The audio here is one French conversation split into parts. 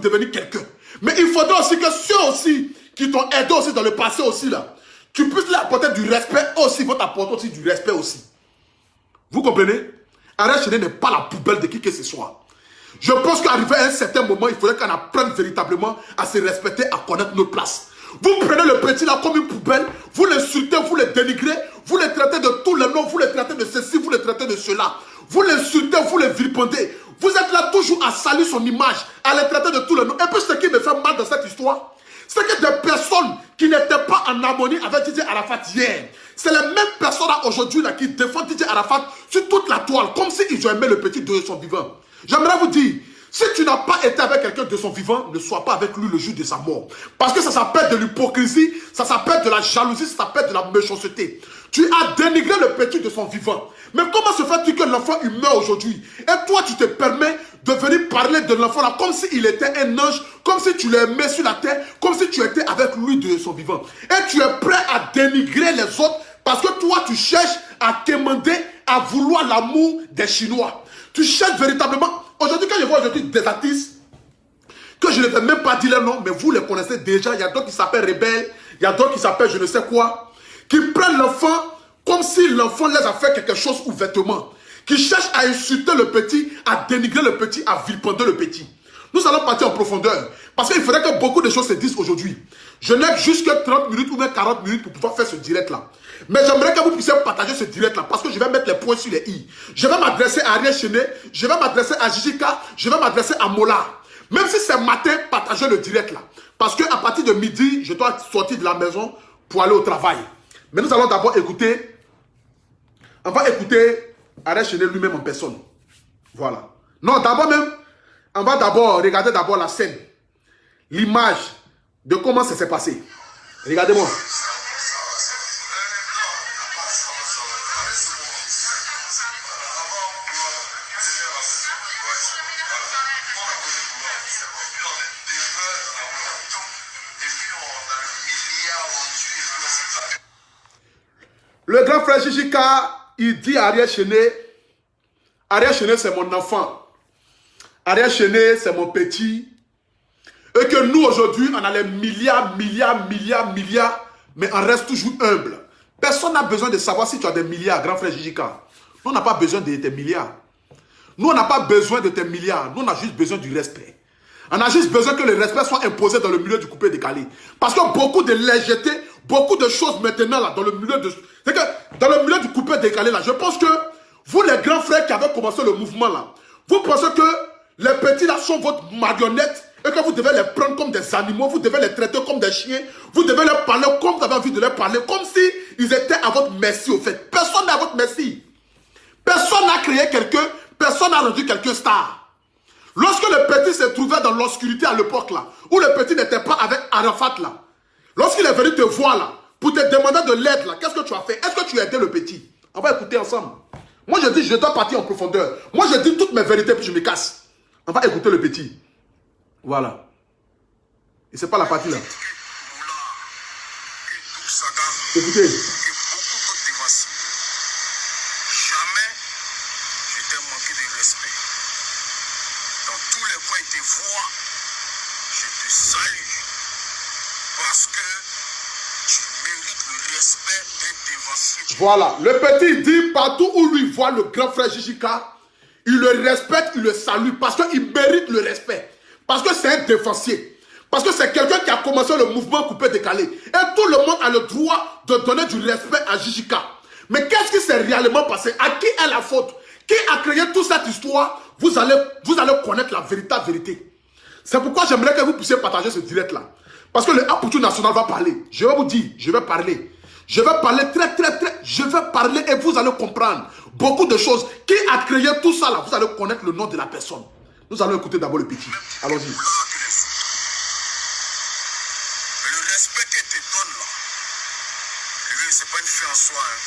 devenir quelqu'un. Mais il faudra aussi que ceux aussi qui t'ont aidé aussi dans le passé aussi là, tu puisses leur apporter du respect aussi, vont t'apporter aussi du respect aussi. Vous comprenez? Arrête Chéné n'est pas la poubelle de qui que ce soit. Je pense qu'arrivé à un certain moment, il faudrait qu'on apprenne véritablement à se respecter, à connaître nos places. Vous prenez le petit là comme une poubelle, vous l'insultez, vous le dénigrez, vous le traitez de tous les noms, vous le traitez de ceci, vous le traitez de cela. Vous l'insultez, vous le vilipendez. Vous êtes là toujours à saluer son image, à le traiter de tous les noms. Et puis ce qui me fait mal dans cette histoire, c'est que des personnes qui n'étaient pas en harmonie avec Didier Arafat hier, c'est les mêmes personnes là aujourd'hui là qui défendent Didier Arafat sur toute la toile, comme s'ils ont aimé le petit de son vivant. J'aimerais vous dire, si tu n'as pas été avec quelqu'un de son vivant, ne sois pas avec lui le jour de sa mort. Parce que ça s'appelle de l'hypocrisie, ça s'appelle de la jalousie, ça s'appelle de la méchanceté. Tu as dénigré le petit de son vivant. Mais comment se fait-il que l'enfant il meurt aujourd'hui? Et toi tu te permets de venir parler de l'enfant là comme s'il était un ange, comme si tu l'aimais sur la terre, comme si tu étais avec lui de son vivant. Et tu es prêt à dénigrer les autres parce que toi tu cherches à quémander, à vouloir l'amour des Chinois. Tu cherches véritablement. Aujourd'hui, quand je vois aujourd'hui des artistes que je ne vais même pas dire leur nom, mais vous les connaissez déjà. Il y a d'autres qui s'appellent Rebelle, il y a d'autres qui s'appellent je ne sais quoi, qui prennent l'enfant comme si l'enfant les a fait quelque chose ouvertement, qui cherchent à insulter le petit, à dénigrer le petit, à vilipender le petit. Nous allons partir en profondeur, parce qu'il faudrait que beaucoup de choses se disent aujourd'hui. Je n'ai juste que 30 minutes ou même 40 minutes pour pouvoir faire ce direct-là. Mais j'aimerais que vous puissiez partager ce direct-là, parce que je vais mettre les points sur les i. Je vais m'adresser à Ariel Chéné, je vais m'adresser à Jijika, je vais m'adresser à Mola. Même si c'est matin, partagez le direct-là. Parce qu'à partir de midi, je dois sortir de la maison pour aller au travail. Mais nous allons d'abord écouter, on va écouter Ariel Chéné lui-même en personne. Voilà. Non, d'abord même, on va d'abord regarder d'abord la scène, l'image de comment ça s'est passé. Regardez-moi. Le grand frère Jijika, il dit à Ariel Chéné c'est mon enfant. Ariel Chéné c'est mon petit. Et que nous aujourd'hui, on a les milliards, mais on reste toujours humble. Personne n'a besoin de savoir si tu as des milliards, grand frère Jijika. Nous, on n'a pas besoin de tes milliards. Nous, on n'a pas besoin de tes milliards. Nous, on a juste besoin du respect. On a juste besoin que le respect soit imposé dans le milieu du coupé décalé. Parce que beaucoup de légèreté, beaucoup de choses maintenant là, dans le milieu de... C'est que dans le milieu du coupé décalé là, je pense que vous les grands frères qui avez commencé le mouvement là, vous pensez que les petits là sont votre marionnette et que vous devez les prendre comme des animaux, vous devez les traiter comme des chiens, vous devez leur parler comme vous avez envie de leur parler, comme si ils étaient à votre merci au fait. Personne n'est à votre merci. Personne n'a créé quelqu'un, personne n'a rendu quelqu'un star. Lorsque le petit se trouvait dans l'obscurité à l'époque là, où le petit n'était pas avec Arafat là, lorsqu'il est venu te voir là, pour te demander de l'aide là, qu'est-ce que tu as fait? Est-ce que tu as aidé le petit? On va écouter ensemble. Moi je dis, je dois partir en profondeur. Moi je dis toutes mes vérités puis je me casse. On va écouter le petit. Voilà. Et c'est pas la partie là. Écoutez. Voilà, le petit dit partout où lui voit le grand frère Jijika, il le respecte, il le salue parce qu'il mérite le respect. Parce que c'est un défensier. Parce que c'est quelqu'un qui a commencé le mouvement coupé décalé. Et tout le monde a le droit de donner du respect à Jijika. Mais qu'est-ce qui s'est réellement passé? À qui est la faute? Qui a créé toute cette histoire? Vous allez connaître la véritable vérité. C'est pourquoi j'aimerais que vous puissiez partager ce direct-là. Parce que le Apoutou National va parler. Je vais vous dire, je vais parler. Je vais parler je vais parler et vous allez comprendre beaucoup de choses. Qui a créé tout ça là? Vous allez connaître le nom de la personne. Nous allons écouter d'abord le petit. Allons-y. Le respect qu'elle te donne là, c'est pas une fin en soi. Hein.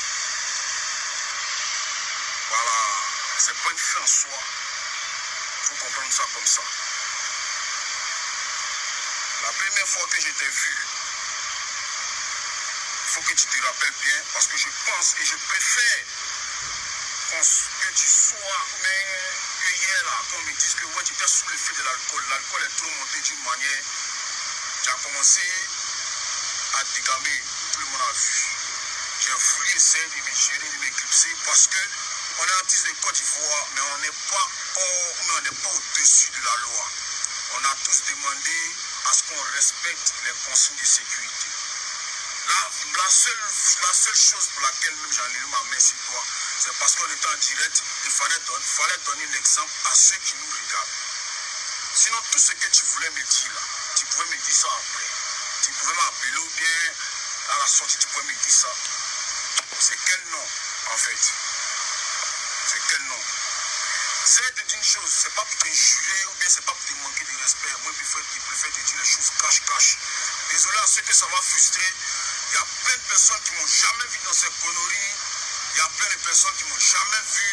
Voilà, c'est pas une fin en soi. Il faut comprendre ça comme ça. La première fois que je t'ai vu, il faut que tu te rappelles bien parce que je pense et je préfère que tu sois, mais que hier, là, quand on me dit que ouais, tu étais sous l'effet de l'alcool, l'alcool est trop monté d'une manière, tu as commencé à dégamer, tout le monde a vu. J'ai voulu essayer de me gérer, de m'éclipser parce que on est artiste de Côte d'Ivoire, mais on n'est pas au-dessus de la loi. On a tous demandé à ce qu'on respecte les consignes de sécurité. La seule chose pour laquelle même j'en ai eu ma main sur toi, c'est parce qu'on était en direct, il fallait donner l'exemple à ceux qui nous regardent. Sinon, tout ce que tu voulais me dire là, tu pouvais me dire ça après. Tu pouvais m'appeler ou bien à la sortie, tu pouvais me dire ça. C'est quel nom, en fait? C'est quel nom? C'est te dire une chose, c'est pas pour t'injurer ou bien c'est pas pour te manquer de respect. Moi, je préfère te dire les choses cache. Désolé à ceux que ça va frustrer. Il y a plein de personnes qui m'ont jamais vu dans ces conneries. Il y a plein de personnes qui m'ont jamais vu.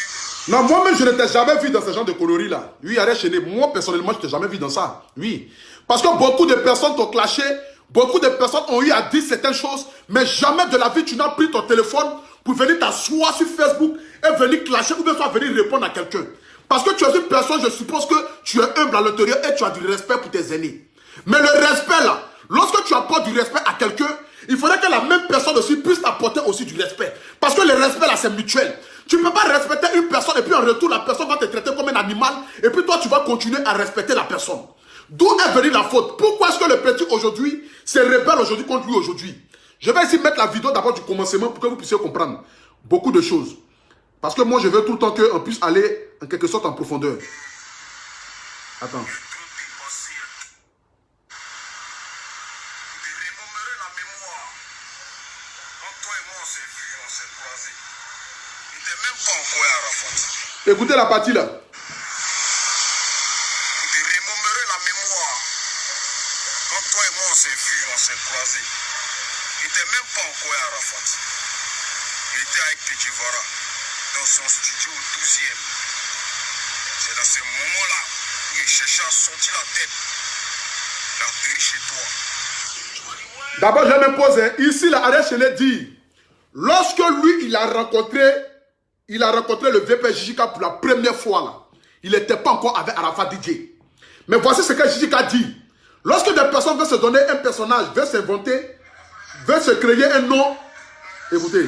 Non, moi-même, je ne t'ai jamais vu dans ce genre de conneries-là. Oui, arrête chez moi, personnellement, je ne t'ai jamais vu dans ça. Oui. Parce que beaucoup de personnes t'ont clashé. Beaucoup de personnes ont eu à dire certaines choses. Mais jamais de la vie, tu n'as pris ton téléphone pour venir t'asseoir sur Facebook et venir clasher ou bien soit venir répondre à quelqu'un. Parce que tu es une personne, je suppose que tu es humble à l'intérieur et tu as du respect pour tes aînés. Mais le respect là, lorsque tu apportes du respect à quelqu'un, il faudrait que la même personne aussi puisse apporter aussi du respect. Parce que le respect là, c'est mutuel. Tu ne peux pas respecter une personne et puis en retour, la personne va te traiter comme un animal et puis toi, tu vas continuer à respecter la personne. D'où est venue la faute? Pourquoi est-ce que le petit aujourd'hui se rebelle aujourd'hui contre lui aujourd'hui? Je vais ici mettre la vidéo d'abord du commencement pour que vous puissiez comprendre beaucoup de choses. Parce que moi, je veux tout le temps qu'on puisse aller en quelque sorte en profondeur. Attends. Écoutez la partie là. Je te remémorerai la mémoire. Quand toi et moi on s'est vus, on s'est croisés. Il n'était même pas encore à Arafat. Il était avec Techivara dans son studio au 12e. C'est dans ce moment-là où il cherchait à sortir la tête. Il a atterri chez toi. D'abord, je me pose, hein. Ici, la Arrête Chenet dit, lorsque lui, il a rencontré le VP Jijika pour la première fois, là, il n'était pas encore avec Arafat DJ. Mais voici ce que Jijika dit. Lorsque des personnes veulent se donner un personnage, veulent s'inventer, veulent se créer un nom, écoutez.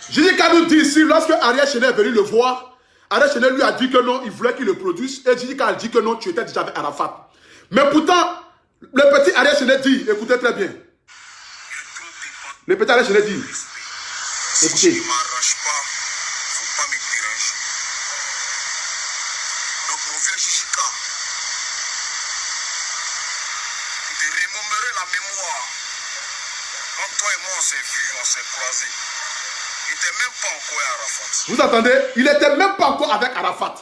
Jijika nous dit ici, lorsque Ariel Chenet est venu le voir, Ariel Chenet lui a dit que non, il voulait qu'il le produise. Et Jijika a dit que non, tu étais déjà avec Arafat. Mais pourtant, le petit Ariel Chenet dit, écoutez très bien. Le petit Ariel Chenet dit, écoutez. Si tu ne m'arranges pas, il ne faut pas me déranger. Donc mon vieux Jijika, je te remémorerai la mémoire. Quand toi et moi on s'est vus, on s'est croisés. Il n'était même pas encore à Arafat. Vous entendez? Il n'était même pas encore avec Arafat.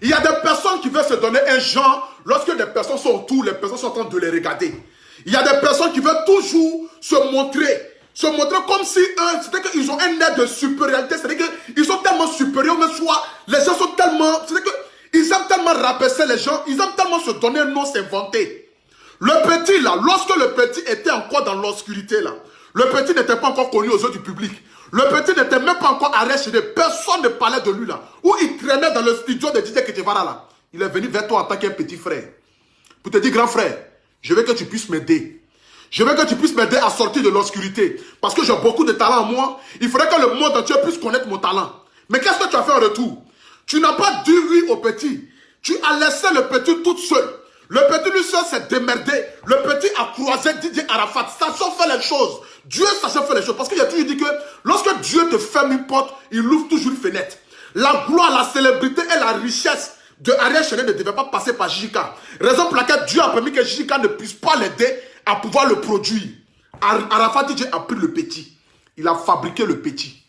Il y a des personnes qui veulent se donner un genre lorsque des personnes sont autour, les personnes sont en train de les regarder. Il y a des personnes qui veulent toujours se montrer comme si eux, c'est-à-dire qu'ils ont un air de supériorité, c'est-à-dire qu'ils sont tellement supérieurs, mais soit les gens sont tellement, c'est-à-dire qu'ils aiment tellement rabaisser les gens, ils aiment tellement se donner un nom, s'inventer. Le petit là, lorsque le petit était encore dans l'obscurité là, le petit n'était pas encore connu aux yeux du public. Le petit n'était même pas encore arrêté. Personne ne parlait de lui là. Où il traînait dans le studio de DJ Ketevara là. Il est venu vers toi en tant qu'un petit frère. Pour te dire, grand frère, je veux que tu puisses m'aider. Je veux que tu puisses m'aider à sortir de l'obscurité. Parce que j'ai beaucoup de talent en moi. Il faudrait que le monde entier puisse connaître mon talent. Mais qu'est-ce que tu as fait en retour? Tu n'as pas dit oui au petit. Tu as laissé le petit tout seul. Le petit lui seul s'est démerdé. Le petit a croisé Didier Arafat. Sachant faire les choses. Dieu sachant faire les choses. Parce qu'il a toujours dit que lorsque Dieu te ferme une porte, il ouvre toujours une fenêtre. La gloire, la célébrité et la richesse de Ariel Chenet ne devait pas passer par Jijika. Raison pour laquelle Dieu a permis que Jijika ne puisse pas l'aider à pouvoir le produire. Arafat DJ a pris le petit. Il a fabriqué le petit.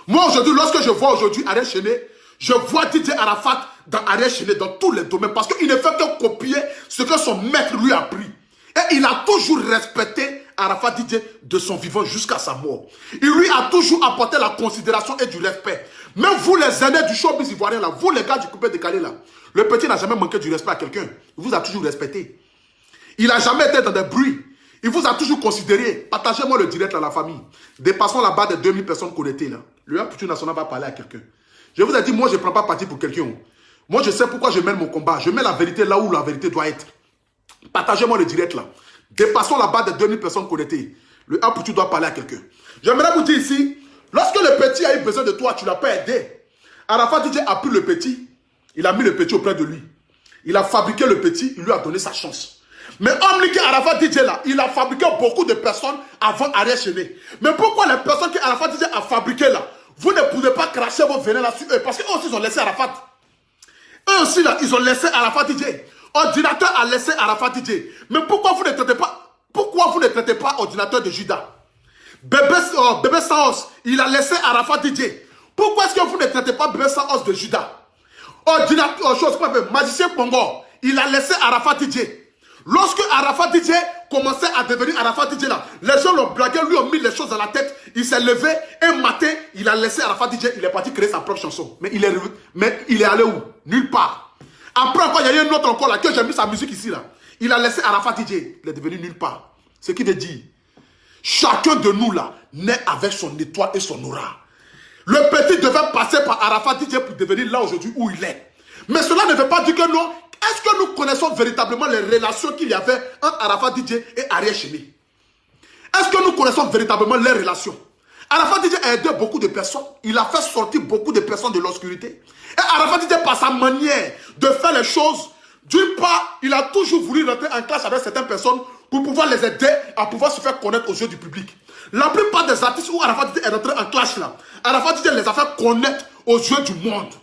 Moi aujourd'hui, lorsque je vois aujourd'hui Ariel Chenet, je vois DJ Arafat dans Ariel Chenet dans tous les domaines. Parce qu'il ne fait que copier ce que son maître lui a pris. Et il a toujours respecté Arafat DJ de son vivant jusqu'à sa mort. Il lui a toujours apporté la considération et du respect. Même vous les aînés du showbiz ivoirien là, vous les gars du coupé décalé là, le petit n'a jamais manqué du respect à quelqu'un. Il vous a toujours respecté. Il n'a jamais été dans des bruits. Il vous a toujours considéré. Partagez-moi le direct à la famille. Dépassons la barre de 2000 personnes connectées là. Le Institut national va parler à quelqu'un. Je vous ai dit, moi je ne prends pas parti pour quelqu'un. Moi je sais pourquoi je mène mon combat. Je mets la vérité là où la vérité doit être. Partagez-moi le direct là. Dépassons la barre de 2000 personnes connectées. Le Institut doit parler à quelqu'un. J'aimerais vous dire ici, lorsque le petit a eu besoin de toi, tu ne l'as pas aidé. Arafat DJ a pris le petit. Il a mis le petit auprès de lui. Il a fabriqué le petit, il lui a donné sa chance. Mais Omniké Arafat DJ là, il a fabriqué beaucoup de personnes avant Ariel Chéné. Mais pourquoi les personnes que Arafat DJ a fabriquées là, vous ne pouvez pas cracher vos venins là sur eux? Parce qu'eux aussi ils ont laissé Arafat. Eux aussi là, ils ont laissé Arafat DJ. Ordinateur a laissé Arafat DJ. Mais pourquoi vous ne traitez pas ordinateur de Judas? Bébé Saos, il a laissé Arafat DJ. Pourquoi est-ce que vous ne traitez pas Bébé Saos de Judas? Magicien Pongo, il a laissé Arafat DJ. Lorsque Arafat DJ commençait à devenir Arafat DJ là, les gens l'ont blagué, lui ont mis les choses dans la tête, il s'est levé, un matin, il a laissé Arafat DJ, il est parti créer sa propre chanson. Mais il est allé où? Nulle part. Après encore, il y a un autre encore là, que j'ai mis sa musique ici là. Il a laissé Arafat DJ, il est devenu nulle part. Ce qui veut dire, chacun de nous là, naît avec son étoile et son aura. Le petit devait passer par Arafat DJ pour devenir là aujourd'hui où il est. Mais cela ne veut pas dire que non. Est-ce que nous connaissons véritablement les relations qu'il y avait entre Arafat DJ et Ariel Chéné? Est-ce que nous connaissons véritablement les relations? Arafat DJ a aidé beaucoup de personnes. Il a fait sortir beaucoup de personnes de l'obscurité. Et Arafat DJ, par sa manière de faire les choses, d'une part, il a toujours voulu rentrer en classe avec certaines personnes pour pouvoir les aider à pouvoir se faire connaître aux yeux du public. La plupart des artistes où Arafat DJ est rentré en clash là, Arafat DJ les a fait connaître aux yeux du monde.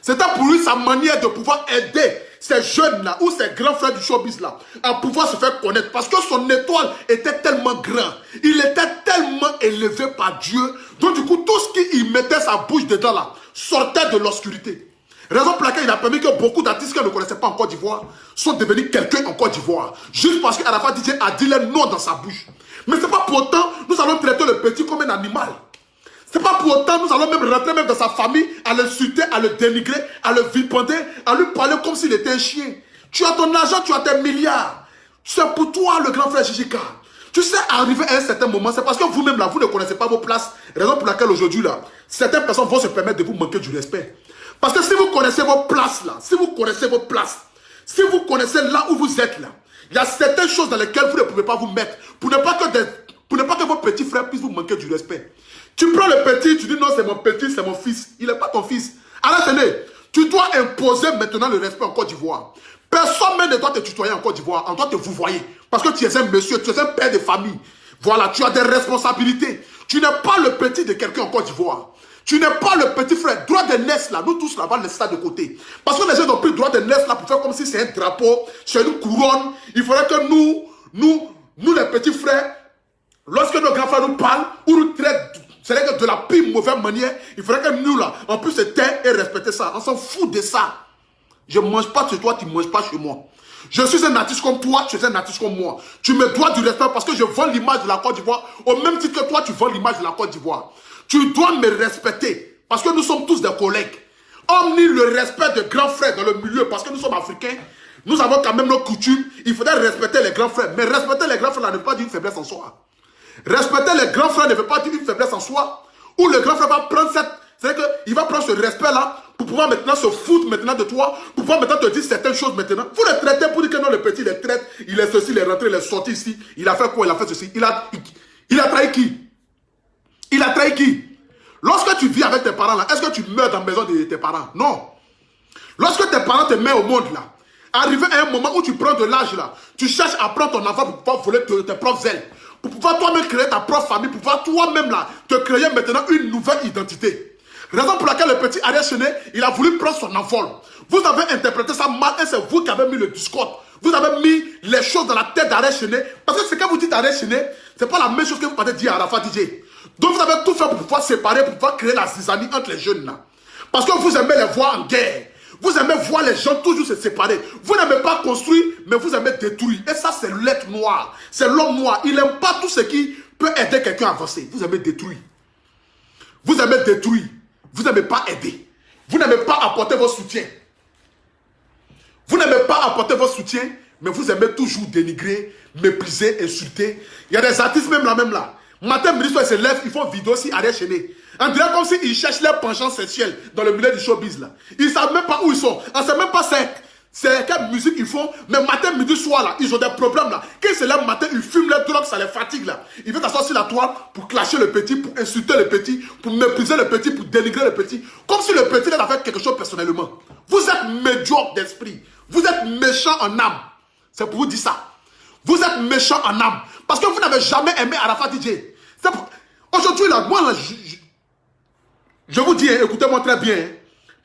C'était pour lui sa manière de pouvoir aider ces jeunes-là ou ces grands frères du showbiz là à pouvoir se faire connaître. Parce que son étoile était tellement grand. Il était tellement élevé par Dieu. Donc du coup, tout ce qu'il mettait sa bouche dedans là sortait de l'obscurité. Raison pour laquelle il a permis que beaucoup d'artistes qui ne connaissaient pas en Côte d'Ivoire sont devenus quelqu'un en Côte d'Ivoire. Juste parce qu'Arafat DJ a dit les noms dans sa bouche. Mais ce n'est pas pour autant nous allons traiter le petit comme un animal. Ce n'est pas pour autant nous allons même rentrer même dans sa famille, à l'insulter, à le dénigrer, à le vilipender, à lui parler comme s'il était un chien. Tu as ton argent, tu as tes milliards. C'est pour toi le grand frère Jijika. Tu sais, arriver à un certain moment, c'est parce que vous-même là, vous ne connaissez pas vos places. Raison pour laquelle aujourd'hui là, certaines personnes vont se permettre de vous manquer du respect. Parce que si vous connaissez vos places là, si vous connaissez vos places, si vous connaissez là où vous êtes là, il y a certaines choses dans lesquelles vous ne pouvez pas vous mettre pour ne pas que vos petits frères puissent vous manquer du respect. Tu prends le petit, tu dis non, c'est mon petit, c'est mon fils. Il n'est pas ton fils. Alors, tu dois imposer maintenant le respect en Côte d'Ivoire. Personne même ne doit te tutoyer en Côte d'Ivoire, on doit te vouvoyer. Parce que tu es un monsieur, tu es un père de famille. Voilà, tu as des responsabilités. Tu n'es pas le petit de quelqu'un en Côte d'Ivoire. Tu n'es pas le petit frère. Droit de naissance là, nous tous là, on va laisser ça de côté. Parce que les gens ont pris droit de naissance là pour faire comme si c'est un drapeau, c'est une couronne. Il faudrait que nous les petits frères, lorsque nos grands frères nous parlent ou nous traitent, c'est-à-dire que de la pire mauvaise manière, il faudrait que nous là, on puisse se taire et respecter ça. On s'en fout de ça. Je ne mange pas chez toi, tu ne manges pas chez moi. Je suis un artiste comme toi, tu es un artiste comme moi. Tu me dois du respect parce que je vends l'image de la Côte d'Ivoire. Au même titre que toi, tu vends l'image de la Côte d'Ivoire. Tu dois me respecter parce que nous sommes tous des collègues. Omni le respect de grands frères dans le milieu parce que nous sommes africains. Nous avons quand même nos coutumes. Il faudrait respecter les grands frères. Mais respecter les grands frères ne veut pas dire une faiblesse en soi. Respecter les grands frères ne veut pas dire une faiblesse en soi. Ou le grand frère va prendre cette... C'est-à-dire qu'il va prendre ce respect-là pour pouvoir maintenant se foutre maintenant de toi, pour pouvoir maintenant te dire certaines choses maintenant. Vous le traitez pour dire que non, le petit, il est traite, il est ceci, il est rentré, il est sorti ici, il a fait quoi, il a fait ceci. Il a trahi qui? Il a trahi qui? Lorsque tu vis avec tes parents là, est-ce que tu meurs dans la maison de tes parents? Non. Lorsque tes parents te mettent au monde là, arrivé à un moment où tu prends de l'âge là, tu cherches à prendre ton enfant pour pouvoir voler tes propres ailes. Pour pouvoir toi-même créer ta propre famille, pour pouvoir toi-même là, te créer maintenant une nouvelle identité. Raison pour laquelle le petit Ariel Chéné, il a voulu prendre son envol. Vous avez interprété ça mal et c'est vous qui avez mis le discours. Vous avez mis les choses dans la tête d'Ariel Chéné. Parce que ce que vous dites à Ariel Chéné, ce n'est pas la même chose que vous pouvez dire à Arafat DJ. Donc vous avez tout fait pour pouvoir séparer, pour pouvoir créer la zizanie entre les jeunes là. Parce que vous aimez les voir en guerre. Vous aimez voir les gens toujours se séparer. Vous n'aimez pas construire, mais vous aimez détruire. Et ça, c'est l'être noir. C'est l'homme noir. Il n'aime pas tout ce qui peut aider quelqu'un à avancer. Vous aimez détruire. Vous aimez détruire. Vous n'aimez pas aider. Vous n'aimez pas apporter votre soutien. Vous n'aimez pas apporter votre soutien, mais vous aimez toujours dénigrer, mépriser, insulter. Il y a des artistes même là. Matin, midi, soir, ils se lèvent, ils font vidéo si Ariel Chené. On dirait comme s'ils cherchent leur penchant sexuel dans le milieu du showbiz là. Ils ne savent même pas où ils sont. On ne sait même pas c'est quelle musique ils font. Mais matin, midi, soir là, ils ont des problèmes là. Quand ils se lèvent matin, ils fument leur drogue, ça les fatigue là. Ils viennent s'asseoir sur la toile pour clasher le petit, pour insulter le petit, pour mépriser le petit, pour dénigrer le petit. Comme si le petit a fait quelque chose personnellement. Vous êtes médiocre d'esprit. Vous êtes méchant en âme. C'est pour vous dire ça. Vous êtes méchant en âme. Parce que vous n'avez jamais aimé Arafat DJ. Aujourd'hui, là, moi, là, je vous dis, écoutez-moi très bien. Hein.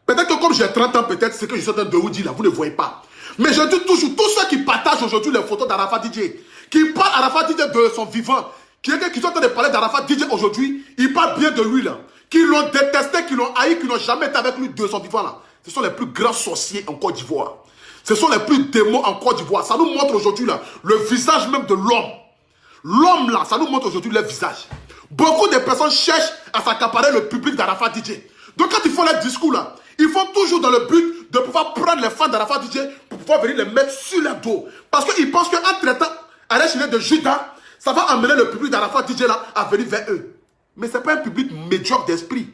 Peut-être que comme j'ai 30 ans, peut-être ce que je suis en train de vous dire là, vous ne voyez pas. Mais je dis toujours, tous ceux qui partagent aujourd'hui les photos d'Arafat DJ, qui parlent Arafat DJ de son vivant, qui sont en train de parler d'Arafat DJ aujourd'hui, ils parlent bien de lui là. Qui l'ont détesté, qui l'ont haï, qui n'ont jamais été avec lui de son vivant là. Ce sont les plus grands sorciers en Côte d'Ivoire. Ce sont les plus démons en Côte d'Ivoire. Ça nous montre aujourd'hui là le visage même de l'homme. L'homme là, ça nous montre aujourd'hui le visage. Beaucoup de personnes cherchent à s'accaparer le public d'Arafat DJ. Donc quand ils font leur discours là, ils font toujours dans le but de pouvoir prendre les fans d'Arafat DJ pour pouvoir venir les mettre sur leur dos. Parce qu'ils pensent qu'en traitant Ariel Chené de Judas, ça va amener le public d'Arafat DJ là à venir vers eux. Mais ce n'est pas un public médiocre d'esprit.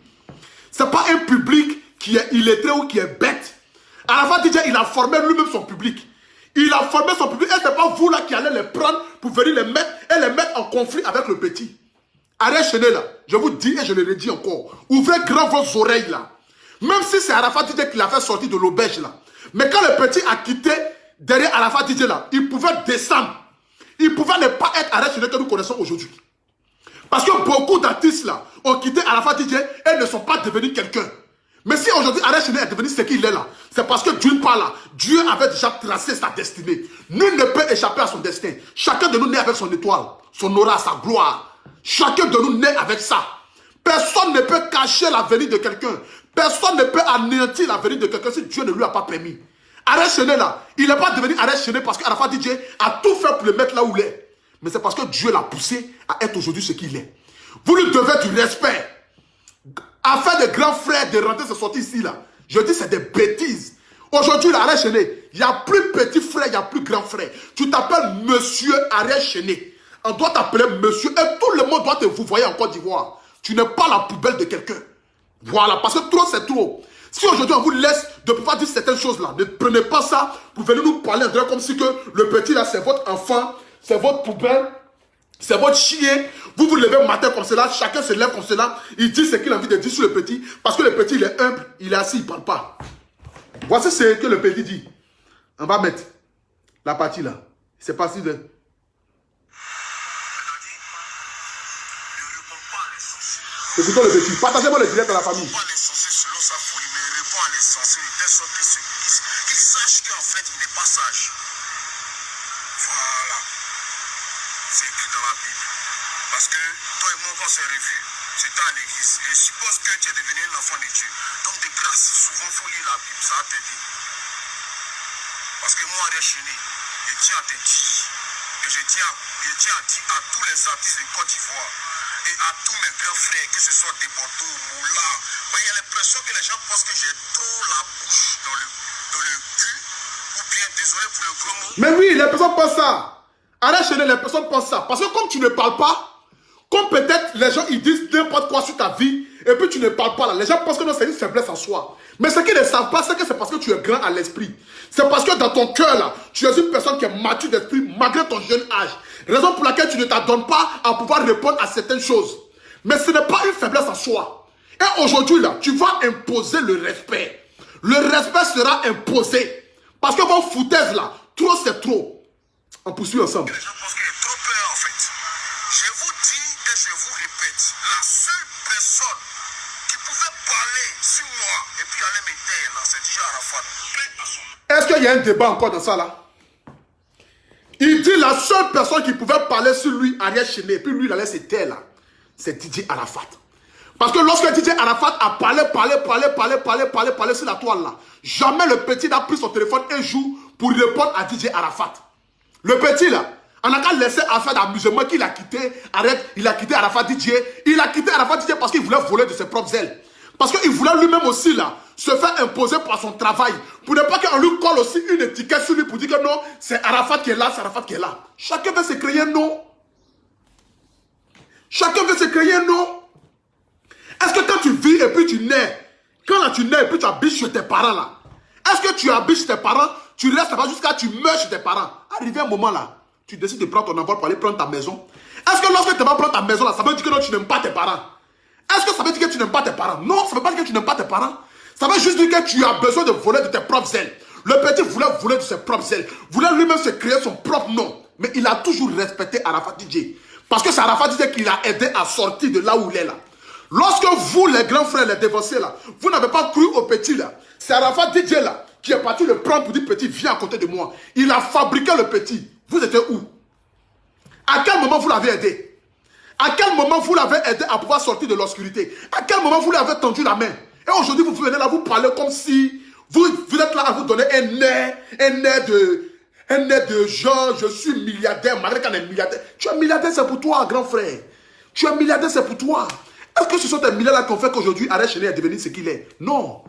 Ce n'est pas un public qui est illettré ou qui est bête. Arafat DJ, il a formé lui-même son public. Il a formé son public. Et ce n'est pas vous là qui allez les prendre pour venir les mettre et les mettre en conflit avec le petit. Ariel Chené là, je vous dis et je le redis encore, ouvrez grand vos oreilles là. Même si c'est Arafat DJ qui l'a fait sortir de l'auberge là. Mais quand le petit a quitté derrière Arafat DJ là, il pouvait descendre. Il pouvait ne pas être Ariel Chené que nous connaissons aujourd'hui. Parce que beaucoup d'artistes là ont quitté Arafat DJ et ne sont pas devenus quelqu'un. Mais si aujourd'hui Ariel Chené est devenu ce qu'il est là, c'est parce que d'une part là, Dieu avait déjà tracé sa destinée. Nul ne peut échapper à son destin. Chacun de nous naît avec son étoile, son aura, sa gloire. Chacun de nous naît avec ça. Personne ne peut cacher l'avenir de quelqu'un. Personne ne peut anéantir l'avenir de quelqu'un si Dieu ne lui a pas permis. Ariel Chené là, il n'est pas devenu Ariel Chené parce qu'Arafat DJ a tout fait pour le mettre là où il est. Mais c'est parce que Dieu l'a poussé à être aujourd'hui ce qu'il est. Vous lui devez du respect. Afin de grands frères de rentrer se sortir ici là. Je dis c'est des bêtises. Aujourd'hui, Ariel Chené, il n'y a plus petit frère, il n'y a plus grand frère. Tu t'appelles Monsieur Ariel Chené. On doit t'appeler Monsieur et tout le monde doit te vous voyer en Côte d'Ivoire. Tu n'es pas la poubelle de quelqu'un. Voilà, parce que trop c'est trop. Si aujourd'hui on vous laisse de pouvoir dire certaines choses là, ne prenez pas ça pour venir nous parler comme si que le petit là c'est votre enfant, c'est votre poubelle. C'est votre chien. Vous vous levez au matin comme cela. Chacun se lève comme cela. Il dit ce qu'il a envie de dire sur le petit. Parce que le petit, il est humble. Il est assis, il ne parle pas. Voici ce que le petit dit. On va mettre la partie là. C'est pas si de... Écoutons le petit. Partagez-moi le direct à la famille. Selon sa folie, mais répond à l'essentiel de telle sorte qu'il sache qu'en fait, il n'est pas sage. Voilà. C'est écrit dans la Bible. Parce que toi et moi, quand on s'est revus, c'était à l'église. Et je suppose que tu es devenu un enfant de Dieu. Donc, de grâce, souvent, il faut lire la Bible. Ça va t'aider. Parce que moi, Ariel Chené, je tiens à te dire. Et je tiens à dire à tous les artistes de Côte d'Ivoire. Et à tous mes grands frères, que ce soit des Bordeaux, Moula. Il y a l'impression que les gens pensent que j'ai trop la bouche dans le cul. Ou bien, désolé pour le gros mot. Mais oui, les personnes pensent ça. Ariel Chené, les personnes pensent ça. Parce que comme tu ne parles pas, comme peut-être les gens ils disent n'importe quoi sur ta vie, et puis tu ne parles pas là. Les gens pensent que non, c'est une faiblesse en soi. Mais ce qu'ils ne savent pas, c'est que c'est parce que tu es grand à l'esprit. C'est parce que dans ton cœur là, tu es une personne qui est mature d'esprit malgré ton jeune âge. Raison pour laquelle tu ne t'adonnes pas à pouvoir répondre à certaines choses. Mais ce n'est pas une faiblesse en soi. Et aujourd'hui là, tu vas imposer le respect. Le respect sera imposé. Parce que vos foutaises là, trop c'est trop. On poursuit ensemble. Les gens pensent qu'il y a trop peur en fait. Je vous dis et je vous répète, la seule personne qui pouvait parler sur moi et puis aller m'aider là, c'est déjà Arafat. Est-ce qu'il y a un débat encore dans ça là? Il dit la seule personne qui pouvait parler sur lui, Ariel Chené, et puis lui il allait se taire là, c'est DJ Arafat. Parce que lorsque DJ Arafat a parlé sur la toile là, jamais le petit n'a pris son téléphone un jour pour répondre à DJ Arafat. Le petit là, on n'a qu'à laisser Arafat d'amusement qu'il a quitté, il a quitté Arafat DJ. Il a quitté Arafat DJ parce qu'il voulait voler de ses propres ailes. Parce qu'il voulait lui-même aussi là, se faire imposer par son travail. Pour ne pas qu'on lui colle aussi une étiquette sur lui pour dire que non, c'est Arafat qui est là, c'est Arafat qui est là. Chacun veut se créer un nom. Chacun veut se créer un nom. Est-ce que quand tu vis et puis tu nais, quand là tu nais et puis tu habites chez tes parents là, est-ce que tu habites chez tes parents, tu restes là-bas jusqu'à ce que tu meurs chez tes parents? Arrivé un moment là, tu décides de prendre ton envol pour aller prendre ta maison. Est-ce que lorsque tu vas prendre ta maison là, ça veut dire que non, tu n'aimes pas tes parents? Est-ce que ça veut dire que tu n'aimes pas tes parents? Non, ça ne veut pas dire que tu n'aimes pas tes parents. Ça veut juste dire que tu as besoin de voler de tes propres ailes. Le petit voulait voler de ses propres ailes. Voulait lui-même se créer son propre nom. Mais il a toujours respecté Arafat DJ. Parce que c'est Arafat DJ qui l'a aidé à sortir de là où il est là. Lorsque vous, les grands frères, les dévancés là, vous n'avez pas cru au petit là. C'est Arafat DJ là qui est parti le prendre pour dire petit, viens à côté de moi. Il a fabriqué le petit. Vous étiez où? À quel moment vous l'avez aidé? À quel moment vous l'avez aidé à pouvoir sortir de l'obscurité? À quel moment vous lui avez tendu la main? Et aujourd'hui vous venez là, vous parlez comme si vous êtes là à vous donner un air de genre, je suis milliardaire, malgré qu'on est milliardaire. Tu es milliardaire, c'est pour toi, grand frère. Tu es milliardaire, c'est pour toi. Est-ce que ce sont tes milliards là qui ont fait qu'aujourd'hui Arrête Chéné est devenu ce qu'il est? Non.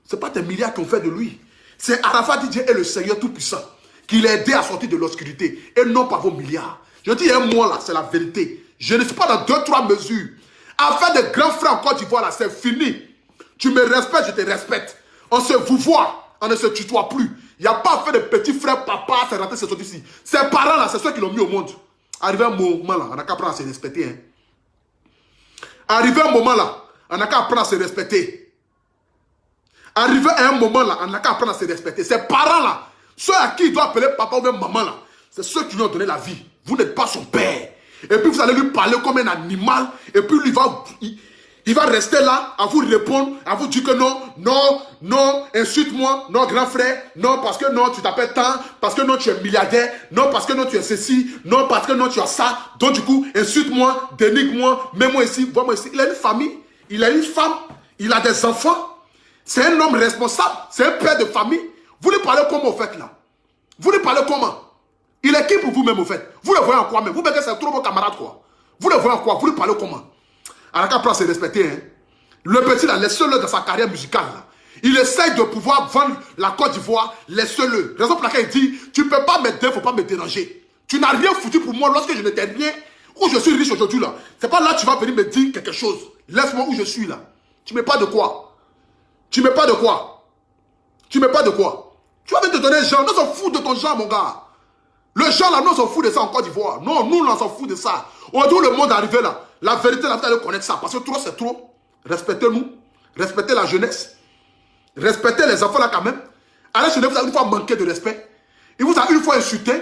Ce n'est pas tes milliards qui ont fait de lui. C'est Arafat DJ et le Seigneur Tout-Puissant qui l'a aidé à sortir de l'obscurité et non pas vos milliards. Je dis un mois là, c'est la vérité. Je ne suis pas dans 2-3 mesures. Affaire de grands frères en Côte d'Ivoire là, c'est fini. Tu me respectes, je te respecte. On se vous voit, on ne se tutoie plus. Il n'y a pas fait de petit frère, papa, c'est rentré, c'est sorti ici. Ses parents là, c'est ceux qui l'ont mis au monde. Arrivé un moment là, on n'a qu'à apprendre à se respecter. Hein. Arrivé un moment là, on n'a qu'à apprendre à se respecter. Arrivé à un moment là, on n'a qu'à apprendre à se respecter. Ces parents là, ceux à qui il doit appeler papa ou même maman là, c'est ceux qui lui ont donné la vie. Vous n'êtes pas son père. Et puis vous allez lui parler comme un animal. Et puis lui il va rester là à vous répondre, à vous dire que non, non, non, insulte-moi, non grand frère, non parce que non tu t'appelles tant, parce que non tu es milliardaire, non parce que non tu es ceci, non parce que non tu as ça. Donc du coup, insulte-moi, dénigre-moi, mets-moi ici, vois-moi ici. Il a une famille, il a une femme, il a des enfants. C'est un homme responsable, c'est un père de famille. Vous lui parlez comment au fait là? Vous lui parlez comment? Il est qui pour vous-même au fait? Vous le voyez en quoi même? Vous mettez c'est trop vos camarades quoi? Vous le voyez en quoi? Vous lui parlez comment? Alors qu'après c'est respecté. Hein? Le petit là, laissez-le dans sa carrière musicale là. Il essaye de pouvoir vendre la Côte d'Ivoire, laissez-le. Raison pour laquelle il dit, tu ne peux pas m'aider, il ne faut pas me déranger. Tu n'as rien foutu pour moi lorsque je n'étais rien, où je suis riche aujourd'hui là. C'est pas là que tu vas venir me dire quelque chose. Laisse-moi où je suis là. Tu ne mets pas de quoi? Tu ne mets pas de quoi? Tu ne mets pas de quoi? Tu vas venir te donner un genre, nous on s'en fout de ton genre mon gars. Le genre là, nous on s'en fout de ça en Côte d'Ivoire. Non, nous on s'en fout de ça. Aujourd'hui le monde est arrivé là. La vérité là, vous allez connaître ça. Parce que trop c'est trop. Respectez-nous. Respectez la jeunesse. Respectez les enfants là quand même. Arrête Chéné vous a une fois manqué de respect. Il vous a une fois insulté.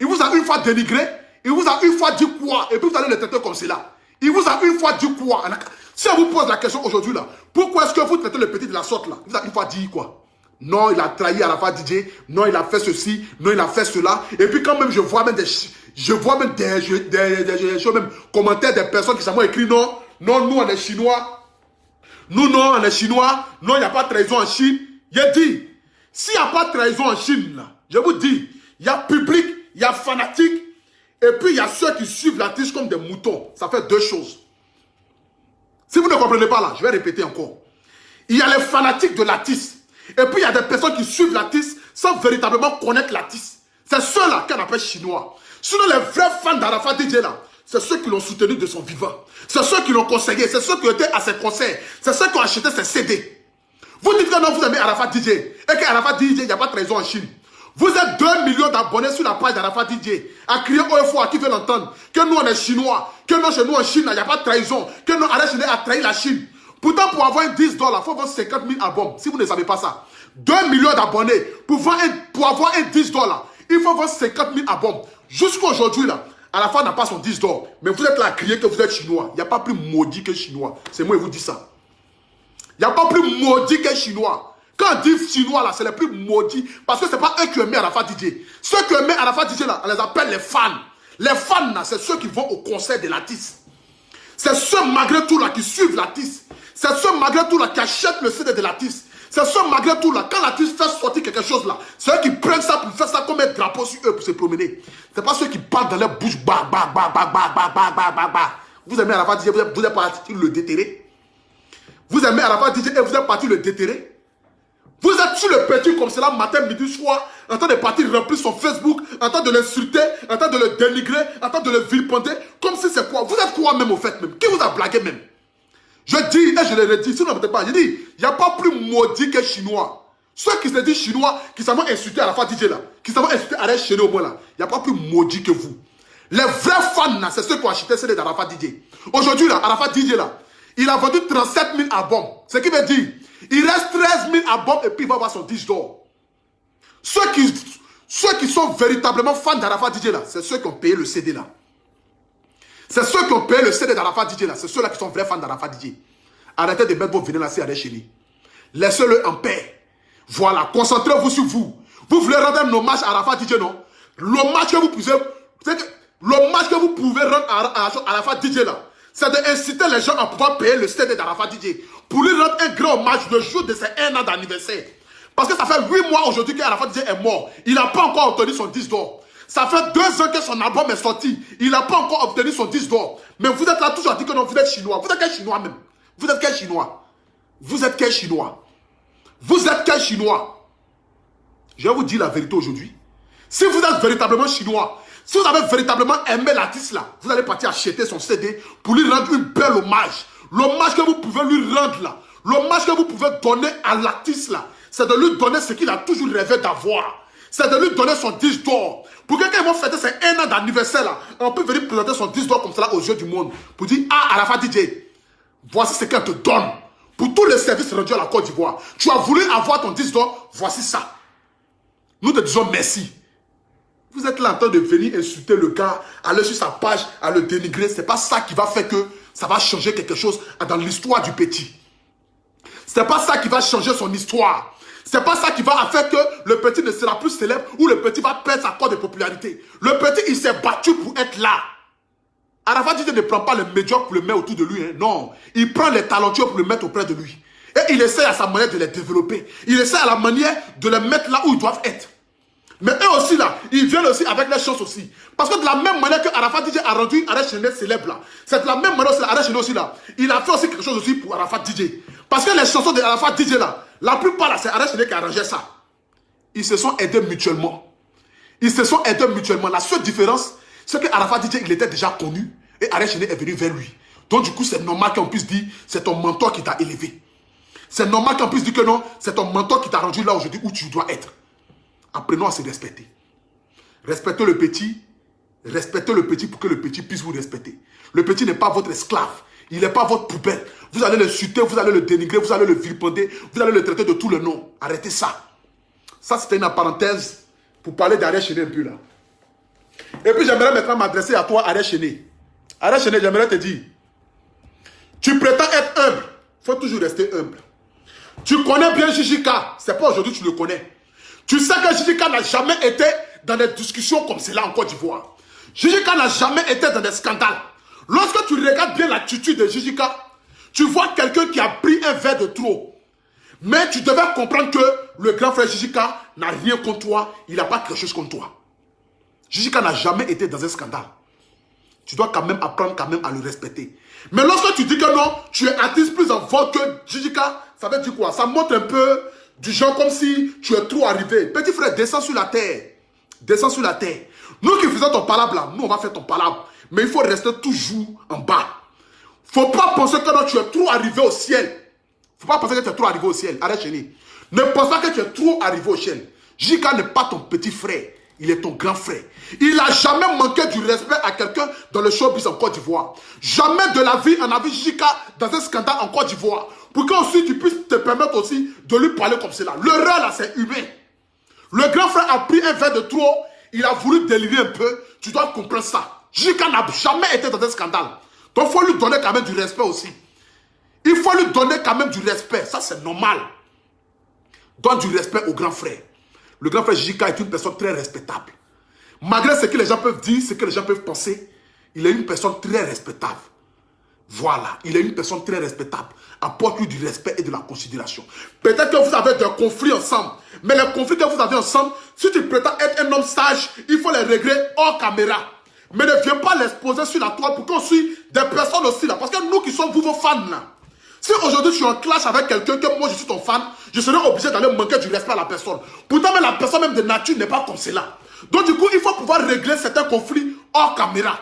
Il vous a une fois dénigré. Il vous a une fois dit quoi? Et puis vous allez le traiter comme cela. Il vous a une fois dit quoi? Si on vous pose la question aujourd'hui là, pourquoi est-ce que vous traitez le petit de la sorte là? Il vous a une fois dit quoi? Non, il a trahi Arafat DJ. Non, il a fait ceci. Non, il a fait cela. Et puis quand même, je vois même des commentaires des personnes qui m'ont écrit non, non, nous on est chinois. Nous, non, on est chinois. Non, il n'y a pas de trahison en Chine. J'ai dit, s'il n'y a pas de trahison en Chine, là, je vous dis, il y a public, il y a fanatique, et puis il y a ceux qui suivent l'artiste comme des moutons. Ça fait deux choses. Si vous ne comprenez pas là, je vais répéter encore. Il y a les fanatiques de l'artiste. Et puis il y a des personnes qui suivent l'artiste sans véritablement connaître l'artiste. C'est ceux-là qu'on appelle chinois. Sinon les vrais fans d'Arafat DJ là, c'est ceux qui l'ont soutenu de son vivant. C'est ceux qui l'ont conseillé. C'est ceux qui étaient à ses concerts. C'est ceux qui ont acheté ses CD. Vous dites que non, vous aimez Arafat DJ. Et qu'Arafat DJ, il n'y a pas de trahison en Chine. Vous êtes 2 millions d'abonnés sur la page d'Arafat DJ. À crier haut et fort, à qui veut l'entendre. Que nous, on est chinois. Que non, chez nous, en Chine, il n'y a pas de trahison. Que non, Arrête Chéné a trahi la Chine. Pourtant, pour avoir $10, il faut avoir 50 000 albums. Si vous ne savez pas ça. 2 millions d'abonnés. Pour avoir un $10, il faut avoir 50 000 albums. Jusqu'à aujourd'hui, là. Arafat n'a pas son 10 d'or. Mais vous êtes là à crier que vous êtes chinois. Il n'y a pas plus maudit que chinois. C'est moi qui vous dis ça. Il n'y a pas plus maudit que chinois. Quand on dit chinois là, c'est les plus maudits. Parce que ce n'est pas eux qui aiment Arafat DJ. Ceux qui aiment Arafat DJ là, on les appelle les fans. Les fans là, c'est ceux qui vont au concert de l'artiste. C'est ceux malgré tout là qui suivent l'artiste. C'est ceux malgré tout là qui achètent le CD de l'artiste. C'est ceux malgré tout là, quand l'artiste fait sortir quelque chose là, c'est eux qui prennent ça pour faire ça comme un drapeau sur eux pour se promener. C'est pas ceux qui parlent dans leur bouche, bah. Vous aimez Arafat DJ, vous êtes parti le déterrer. Vous aimez Arafat DJ et vous êtes parti le déterrer. Vous êtes sur le petit comme cela, matin, midi, soir, en train de partir remplir son Facebook, en train de l'insulter, en train de le dénigrer, en train de le vilipender, comme si c'est quoi. Vous êtes quoi même au fait même? Qui vous a blagué même? Je dis, et je le redis, si vous ne m'entendez pas, je dis, il n'y a pas plus maudit que Chinois. Ceux qui se disent Chinois, qui savent insulter Arafat DJ là, qui savent insulter Arès Chéné au moins là, il n'y a pas plus maudit que vous. Les vrais fans là, c'est ceux qui ont acheté CD d'Arafat DJ. Aujourd'hui là, Arafat DJ là, il a vendu 37 000 albums. Ce qui veut dire, il reste 13 000 albums et puis il va avoir son disque d'or. Ceux qui sont véritablement fans d'Arafat DJ là, c'est ceux qui ont payé le CD là. C'est ceux qui ont payé le CD d'Arafat DJ là, c'est ceux-là qui sont vrais fans d'Arafat DJ. Arrêtez de mettre vos venez là, c'est Arès Chéné. Laissez-le en paix. Voilà, concentrez-vous sur vous. Vous voulez rendre un hommage à Arafat DJ, non? L'hommage que vous pouvez rendre à Arafat DJ là, c'est d'inciter les gens à pouvoir payer le CD d'Arafat DJ pour lui rendre un grand hommage le jour de ses 1 an d'anniversaire. Parce que ça fait 8 mois aujourd'hui qu'Arafat DJ est mort. Il n'a pas encore obtenu son disque d'or. Ça fait 2 ans que son album est sorti. Il n'a pas encore obtenu son disque d'or. Mais vous êtes là toujours à dire que non, vous êtes chinois. Vous êtes quel chinois même? Vous êtes quel chinois? Vous êtes quel chinois? Vous êtes quel chinois? Je vais vous dire la vérité aujourd'hui. Si vous êtes véritablement chinois, si vous avez véritablement aimé l'artiste là, vous allez partir acheter son CD pour lui rendre une belle hommage. L'hommage que vous pouvez lui rendre là, l'hommage que vous pouvez donner à l'artiste là, c'est de lui donner ce qu'il a toujours rêvé d'avoir. C'est de lui donner son disque d'or. Pour que quand ils vont fêter ses 1 an d'anniversaire là, on peut venir présenter son disque d'or comme cela aux yeux du monde. Pour dire, ah Arafat DJ, voici ce qu'elle te donne. Pour tous les services rendus à la Côte d'Ivoire. Tu as voulu avoir ton disque d'or, voici ça. Nous te disons merci. Vous êtes là en train de venir insulter le gars, aller sur sa page, à le dénigrer. Ce n'est pas ça qui va faire que ça va changer quelque chose dans l'histoire du petit. Ce n'est pas ça qui va changer son histoire. Ce n'est pas ça qui va faire que le petit ne sera plus célèbre ou le petit va perdre sa cote de popularité. Le petit, il s'est battu pour être là. Arafat DJ ne prend pas les médiocres pour le mettre autour de lui. Hein. Non, il prend les talentueux pour le mettre auprès de lui. Et il essaie à sa manière de les développer. Il essaie à la manière de les mettre là où ils doivent être. Mais eux aussi là, ils viennent aussi avec les chances aussi. Parce que de la même manière que Arafat DJ a rendu Arès Chéné célèbre là, c'est de la même manière que Arès Chéné aussi là, il a fait aussi quelque chose aussi pour Arafat DJ. Parce que les chansons de Arafat DJ là, la plupart là, c'est Arès Chéné qui a arrangé ça. Ils se sont aidés mutuellement. Ils se sont aidés mutuellement. La seule différence, c'est que Arafat DJ, il était déjà connu et Arès Chéné est venu vers lui. Donc du coup, c'est normal qu'on puisse dire, c'est ton mentor qui t'a élevé. C'est normal qu'on puisse dire que non, c'est ton mentor qui t'a rendu là aujourd'hui où tu dois être. Apprenons à se respecter. Respectez le petit pour que le petit puisse vous respecter. Le petit n'est pas votre esclave. Il n'est pas votre poubelle. Vous allez le chuter, vous allez le dénigrer, vous allez le vilipender, vous allez le traiter de tous les noms. Arrêtez ça. Ça, c'était une parenthèse pour parler d'Arès Chéné un peu là. Et puis, j'aimerais maintenant m'adresser à toi, Arès Chéné. Arès Chéné, j'aimerais te dire, tu prétends être humble. Il faut toujours rester humble. Tu connais bien Jijika. C'est pas aujourd'hui que tu le connais. Tu sais que Jijika n'a jamais été dans des discussions comme cela en Côte d'Ivoire. Jijika n'a jamais été dans des scandales. Lorsque tu regardes bien l'attitude de Jijika, tu vois quelqu'un qui a pris un verre de trop. Mais tu devais comprendre que le grand frère Jijika n'a rien contre toi. Il n'a pas quelque chose contre toi. Jijika n'a jamais été dans un scandale. Tu dois quand même apprendre quand même à le respecter. Mais lorsque tu dis que non, tu es artiste plus en vogue que Jijika, ça veut dire quoi? Ça montre un peu du genre comme si tu es trop arrivé. Petit frère, descends sur la terre. Descends sur la terre. Nous qui faisons ton palabre là, nous on va faire ton palabre. Mais il faut rester toujours en bas. Faut pas penser que non, tu es trop arrivé au ciel. Faut pas penser que tu es trop arrivé au ciel. Arrête chérie. Ne pense pas que tu es trop arrivé au ciel. Jijika n'est pas ton petit frère. Il est ton grand frère. Il n'a jamais manqué du respect à quelqu'un dans le showbiz en Côte d'Ivoire. Jamais de la vie on a vu Jijika dans un scandale en Côte d'Ivoire. Pour que aussi tu puisses te permettre aussi de lui parler comme cela. Le rêve là, c'est humain. Le grand frère a pris un verre de trop. Il a voulu délirer un peu. Tu dois comprendre ça. Jijika n'a jamais été dans un scandale. Donc il faut lui donner quand même du respect aussi. Il faut lui donner quand même du respect. Ça, c'est normal. Donne du respect au grand frère. Le grand frère Jijika est une personne très respectable. Malgré ce que les gens peuvent dire, ce que les gens peuvent penser, il est une personne très respectable. Voilà, il est une personne très respectable. Apporte-lui du respect et de la considération. Peut-être que vous avez des conflits ensemble. Mais les conflits que vous avez ensemble, si tu prétends être un homme sage, il faut les régler hors caméra. Mais ne viens pas l'exposer sur la toile pour qu'on suive des personnes aussi là. Parce que nous qui sommes vous vos fans là. Si aujourd'hui je suis en clash avec quelqu'un que moi je suis ton fan, je serai obligé d'aller manquer du respect à la personne. Pourtant même la personne même de nature n'est pas comme cela. Donc du coup il faut pouvoir régler certains conflits hors caméra.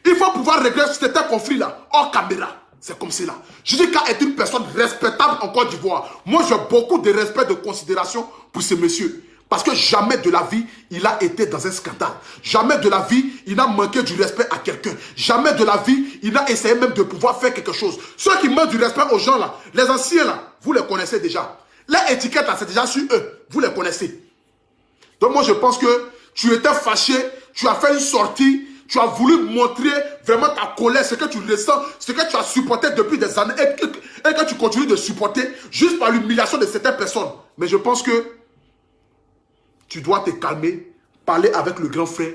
Il faut pouvoir régler certains conflits là hors caméra. C'est comme cela. Judika est une personne respectable en Côte d'Ivoire. Moi j'ai beaucoup de respect, de considération pour ce monsieur. Parce que jamais de la vie, il a été dans un scandale. Jamais de la vie, il n'a manqué du respect à quelqu'un. Jamais de la vie, il n'a essayé même de pouvoir faire quelque chose. Ceux qui manquent du respect aux gens là, les anciens là, vous les connaissez déjà. Les étiquettes là, c'est déjà sur eux. Vous les connaissez. Donc moi je pense que tu étais fâché, tu as fait une sortie, tu as voulu montrer vraiment ta colère, ce que tu ressens, ce que tu as supporté depuis des années et que tu continues de supporter juste par l'humiliation de certaines personnes. Mais je pense que tu dois te calmer, parler avec le grand frère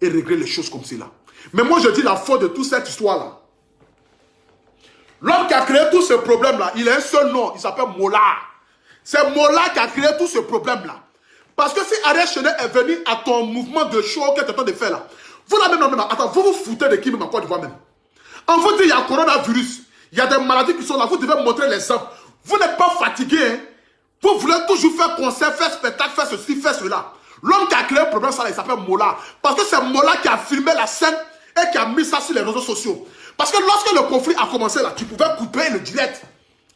et régler les choses comme cela. Mais moi, je dis la faute de toute cette histoire-là. L'homme qui a créé tout ce problème-là, il a un seul nom, il s'appelle Mola. C'est Mola qui a créé tout ce problème-là. Parce que si Ariel Chenet est venu à ton mouvement de show que tu es en train de faire là, vous là même, attends, vous vous foutez de qui même en Côte d'Ivoire même. On vous dit, il y a un coronavirus, il y a des maladies qui sont là, vous devez montrer l'exemple. Vous n'êtes pas fatigué, hein. Vous voulez toujours faire concert, faire spectacle, faire ceci, faire cela. L'homme qui a créé le problème, ça, il s'appelle Mola. Parce que c'est Mola qui a filmé la scène et qui a mis ça sur les réseaux sociaux. Parce que lorsque le conflit a commencé là, tu pouvais couper le direct.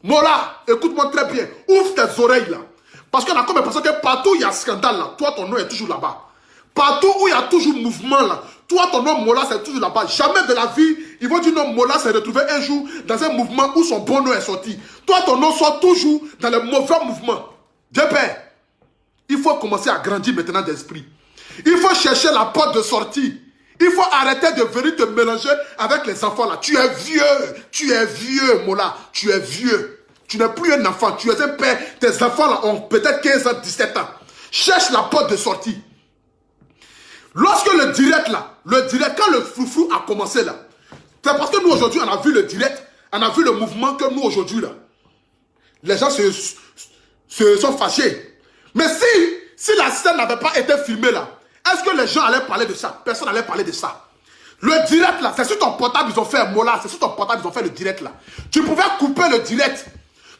Mola, écoute-moi très bien. Ouvre tes oreilles là. Parce qu'on a comme l'impression que partout où il y a scandale là, toi ton nom est toujours là-bas. Partout où il y a toujours mouvement là, toi ton nom Mola c'est toujours là-bas. Jamais de la vie, ils vont dire non, Mola s'est retrouvé un jour dans un mouvement où son bon nom est sorti. Toi ton nom sort toujours dans le mauvais mouvement. Dieu Père, il faut commencer à grandir maintenant d'esprit. Il faut chercher la porte de sortie. Il faut arrêter de venir te mélanger avec les enfants là. Tu es vieux Mola, tu es vieux. Tu n'es plus un enfant, tu es un père. Tes enfants là ont peut-être 15 ans, 17 ans. Cherche la porte de sortie. Lorsque le direct là, quand le foufou a commencé là, c'est parce que nous aujourd'hui on a vu le direct, on a vu le mouvement que nous aujourd'hui là, les gens se sont fâchés. Mais si la scène n'avait pas été filmée là, est-ce que les gens allaient parler de ça? Personne n'allait parler de ça. Le direct là, c'est sur ton portable ils ont fait Mola, c'est sur ton portable ils ont fait le direct là. Tu pouvais couper le direct,